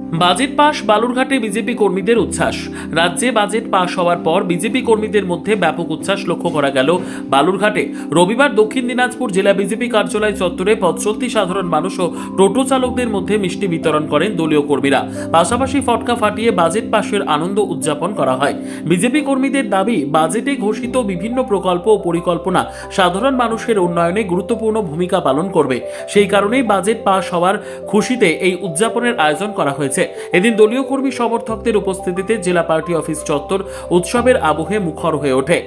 Budget পাশ বালুরঘাটে BJP কর্মীদের উচ্ছ্বাস। রাজ্যে বাজেট পাশ হওয়ার পর বিজেপি কর্মীদের মধ্যে ব্যাপক উচ্ছ্বাস লক্ষ্য করা গেল বালুরঘাটে। রবিবার দক্ষিণ দিনাজপুর জেলা বিজেপি কার্যালয় চত্বরে পথচলতি সাধারণ মানুষ ও টোটো চালকদের মধ্যে মিষ্টি বিতরণ করেন দলীয় কর্মীরা। পাশাপাশি ফটকা ফাটিয়ে বাজেট পাশের আনন্দ উদযাপন করা হয়। বিজেপি কর্মীদের দাবি, বাজেটে ঘোষিত বিভিন্ন প্রকল্প ও পরিকল্পনা সাধারণ মানুষের উন্নয়নে গুরুত্বপূর্ণ ভূমিকা পালন করবে। সেই কারণেই বাজেট পাশ হওয়ার খুশিতে এই উদযাপনের আয়োজন করা হয়েছে। এদিন দলীয় কর্মী সমর্থকদের উপস্থিতিতে জেলা পার্টি অফিস চত্বর উৎসবের আবহে মুখর হয়ে ওঠে।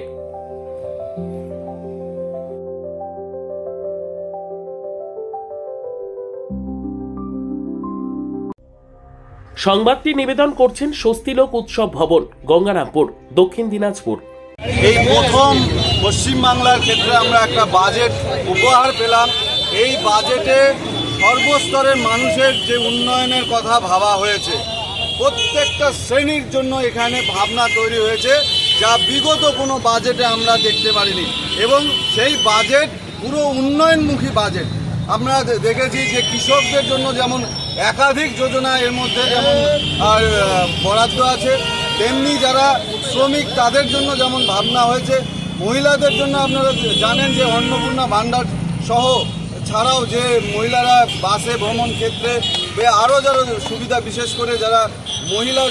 সংবাদটি নিবেদন করছেন স্বস্তিলোক উৎসব ভবন, গঙ্গারামপুর, দক্ষিণ দিনাজপুর। এই প্রথম পশ্চিমবাংলার ক্ষেত্রে আমরা একটা বাজেট উপহার পেলাম। এই বাজেটে সর্বস্তরের মানুষের যে উন্নয়নের কথা ভাবা হয়েছে, প্রত্যেকটা শ্রেণীর জন্য এখানে ভাবনা তৈরি হয়েছে, যা বিগত কোনো বাজেটে আমরা দেখতে পারিনি। এবং সেই বাজেট পুরো উন্নয়নমুখী বাজেট। আমরা দেখেছি যে কৃষকদের জন্য যেমন একাধিক যোজনা এর মধ্যে যেমন বরাদ্দ আছে, তেমনি যারা শ্রমিক তাদের জন্য যেমন ভাবনা হয়েছে। মহিলাদের জন্য আপনারা জানেন যে অন্নপূর্ণা ভাণ্ডার সহ ছাড়াও যে মহিলারা বাসে ভ্রমণ ক্ষেত্রে আরও যারা সুবিধা, বিশেষ করে যারা মহিলা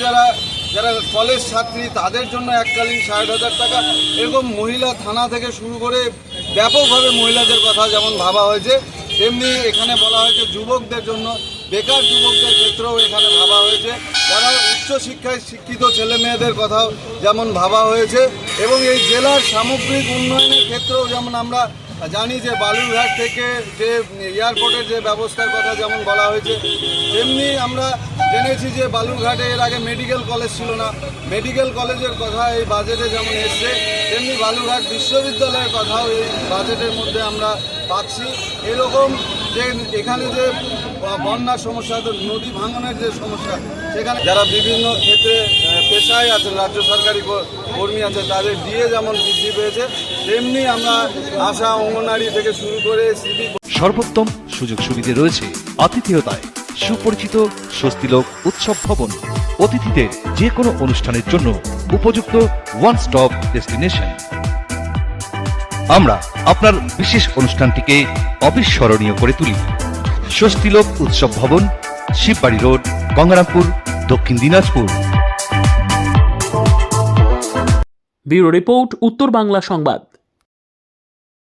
যারা কলেজ ছাত্রী তাদের জন্য এককালীন 60,000 টাকা, এরকম মহিলা থানা থেকে শুরু করে ব্যাপকভাবে মহিলাদের কথা যেমন ভাবা হয়েছে, তেমনি এখানে বলা হয়েছে যুবকদের জন্য, বেকার যুবকদের ক্ষেত্রেও এখানে ভাবা হয়েছে, যারা উচ্চশিক্ষায় শিক্ষিত ছেলে মেয়েদের কথাও যেমন ভাবা হয়েছে। এবং এই জেলার সামগ্রিক উন্নয়নের ক্ষেত্রেও যেমন আমরা জানি যে বালুরঘাট থেকে যে এয়ারপোর্টের যে ব্যবস্থার কথা যেমন বলা হয়েছে, তেমনি আমরা জেনেছি যে বালুরঘাটে এর আগে মেডিকেল কলেজ ছিল না, মেডিকেল কলেজের কথা এই বাজেটে যেমন এসছে, তেমনি বালুরঘাট বিশ্ববিদ্যালয়ের কথাও এই বাজেটের মধ্যে আমরা পাচ্ছি। এরকম যে এখানে যে বন্যার সমস্যা, নদী ভাঙনের যে সমস্যা, সেখানে যারা বিভিন্ন ক্ষেত্রে পেশায় আছেন, রাজ্য সরকারি কর্মী আছে, তাদের দিয়ে যেমন বৃদ্ধি পেয়েছে, তেমনি আমরা আশা অঙ্গনারী থেকে শুরু করে সর্বোত্তম সুযোগ সুবিধে রয়েছে আতিথেয়তায়। সুপরিচিত স্বস্তিলোক উৎসব ভবন, অতিথিদের যে কোনো অনুষ্ঠানের জন্য উপযুক্ত ওয়ান স্টপ ডেস্টিনেশন। আমরা আপনার বিশেষ অনুষ্ঠানটিকে অবিস্মরণীয় করে তুলি। স্বস্তিলোক উৎসব ভবন, শিববাড়ি রোড, গঙ্গারামপুর, দক্ষিণ দিনাজপুর। ব্যুরো রিপোর্ট, উত্তর বাংলা সংবাদ।